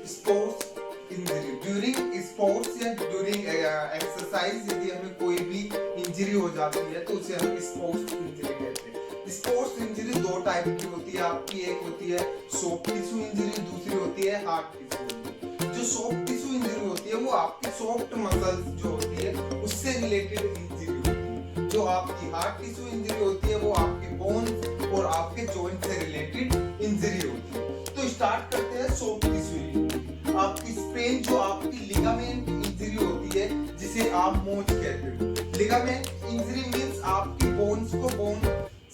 Sports injury, during sports या during exercise यदि हमें कोई भी इंजरी हो जाती है तो उसे हम स्पोर्ट्स इंजरी कहते हैं। स्पोर्ट्स इंजरी दो टाइप की होती है आपकी, एक होती है सॉफ्ट टिश्यू इंजरी, दूसरी होती है हार्ड टिश्यू इंजरी। जो सॉफ्ट टिश्यू इंजरी होती है वो आपकी सॉफ्ट मसल्स जो होती है उससे रिलेटेड इंजरी होती है। जो आपकी हार्ड टिश्यू इंजरी होती है वो आपकी बोन्स और आपके जॉइंट से रिलेटेड इंजरी होती है। तो स्टार्ट करते हैं सॉफ्ट टिश्यू इंजरी। आपकी स्प्रेन जो आपकी लिगामेंट इंजरी होती है जिसे आप मोच कहते हो। लिगामेंट इंजरी मींस आपकी बोन्स को बोन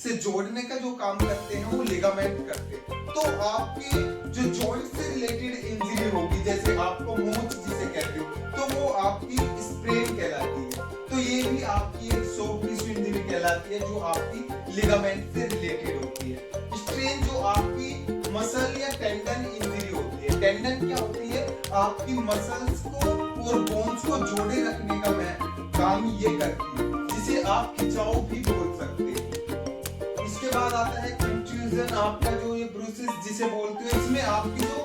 से जोड़ने का जो काम करते हैं वो लिगामेंट करते हैं। तो आपके जो जॉइंट से रिलेटेड इंजरी होगी, जैसे आपको मोच जिसे कहते हो, तो वो आपकी स्प्रेन कहलाती है। तो ये भी आपकी एक सॉफ्ट टिश्यू इंजरी कहलाती है जो आपकी लिगामेंट से रिलेटेड होती है। स्ट्रेन जो आपकी मसल या टेंडन इंजरी होती है। टेंडन क्या होती है? आपकी मसल्स को और बोन्स को जोड़े रखने का काम ये करती है, जिसे आप खिंचाव भी बोल सकते हैं। इसके बाद आता है कंट्यूजन, आपका जो ये ब्रूसेस जिसे बोलते हैं, इसमें आपकी जो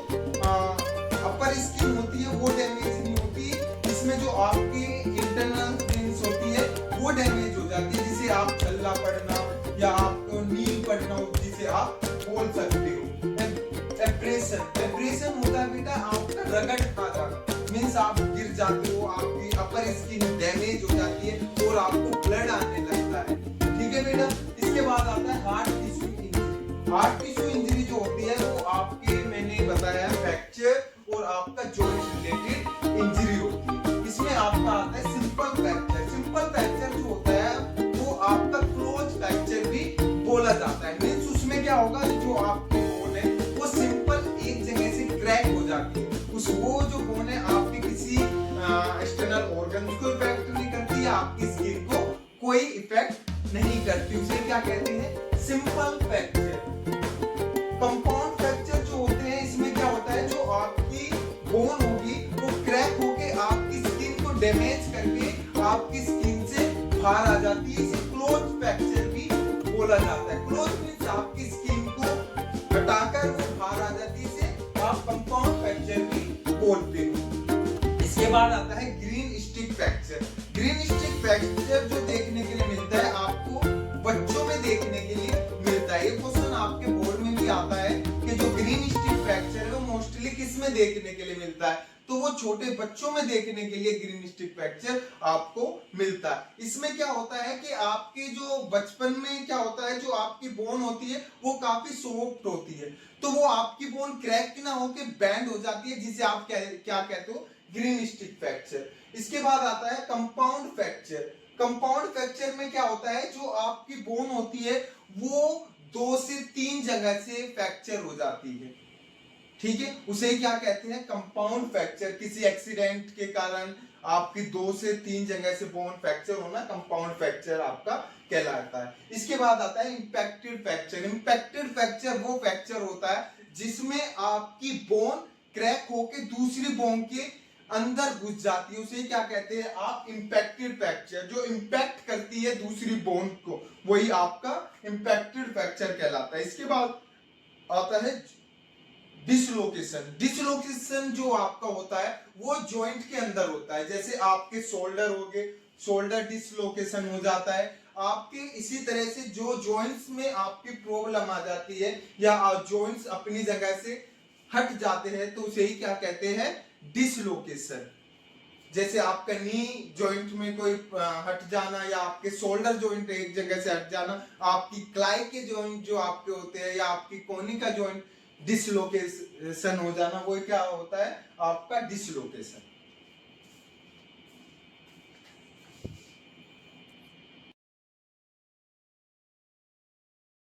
अपर स्किन होती है वो डैमेज नहीं होती, इसमें जो आपकी इंटरनल स्किन्स होती है वो डैमेज हो जाती है, जिसे आप छल्ला पड़ना या आपको नील पड़ना जिसे आप बोल सकते हो। एब्रेशन होता है बेटा आपका रगड़ खा जाना, मींस आप गिर जाते हो, आपकी अपर स्किन डैमेज हो जाती है और आपको ब्लड आने लगता है। ठीक है बेटा। इसके बाद आता है hard tissue injury. Hard tissue injury जो होती है वो आपके, मैंने बताया, फ्रैक्चर और आपका जॉइंट रिलेटेड इंजरी होती है। इसमें आपका आता है सिंपल फ्रैक्चर। सिंपल फ्रैक्चर जो होता है वो आपका क्लोज फ्रैक्चर भी बोला जाता है। मींस उसमें क्या होगा, जो आपकी बोन है वो सिंपल एक जगह से क्रैक हो जाती है। वो जो बोन है आपके किसी एक्सटर्नल ऑर्गन्स को इफेक्ट नहीं करती, आपकी स्किन को कोई इफेक्ट नहीं करती, उसे क्या कहते हैं? Simple fracture. कंपाउंड फ्रैक्चर जो होते हैं, इसमें क्या होता है, जो आपकी बोन होगी वो क्रैक होके आपकी स्किन को डैमेज करके आपकी स्किन से बाहर आ जाती है, इसे क्लोज फ्रैक्चर भी बोला जाता है। क्लोज मींस आपकी स्किन को हटाकर वो बाहर आ जाती है, इसे आप कंपाउंड फ्रैक्चर भी बोलते हो। इसके बाद आता है green stick fracture. Green stick fracture जो देखने के लिए मिलता है आपको बच्चों में देखने के लिए मिलता है। ये क्वेश्चन आपके बोर्ड में भी आता है कि जो ग्रीन स्टिक फ्रैक्चर है वो मोस्टली किस में देखने के लिए मिलता है, तो वो छोटे बच्चों में देखने के लिए ग्रीन स्टिक फ्रैक्चर आपको मिलता है। इसमें क्या होता है कि आपके जो बचपन में क्या होता है, जो आपकी बोन होती है वो काफी सॉफ्ट होती है, तो वो आपकी बोन क्रैक ना होके बैंड हो जाती है, जिसे आप क्या कहते हो? Green stick fracture. इसके बाद आता है कंपाउंड फ्रैक्चर। कंपाउंड फ्रैक्चर में क्या होता है, जो आपकी बोन होती है वो 2 से 3 जगह से फ्रैक्चर हो जाती है। ठीक है, उसे क्या कहते हैं? Compound fracture. किसी एक्सीडेंट के कारण आपकी 2 से 3 जगह से बोन फ्रैक्चर होना कंपाउंड फ्रैक्चर आपका कहलाता है। इसके बाद आता है इंपैक्टेड फ्रैक्चर। इंपैक्टेड फ्रैक्चर वो फ्रैक्चर होता है जिसमें आपकी बोन क्रैक होके दूसरी बोन के अंदर घुस जाती है, उसे क्या कहते हैं आप? Impacted fracture. जो इंपैक्ट करती है दूसरी बोन को, वही आपका इंपैक्टेड फ्रैक्चर कहलाता है। इसके बाद आता है डिसलोकेशन। डिसलोकेशन जो आपका होता है वो जॉइंट के अंदर होता है, जैसे आपके शोल्डर हो गए, शोल्डर डिसलोकेशन हो जाता है आपके। इसी तरह से जो जॉइंट्स में आपकी प्रॉब्लम आ जाती है या जॉइंट्स अपनी जगह से हट जाते हैं, तो उसे ही क्या कहते हैं? डिसलोकेशन। जैसे आपका नी जॉइंट में कोई हट जाना, या आपके शोल्डर जॉइंट एक जगह से हट जाना, आपकी क्लाई के जॉइंट जो आपके होते हैं या आपकी कोनी का जॉइंट डिसलोकेशन हो जाना, वो क्या होता है? आपका डिसलोकेशन।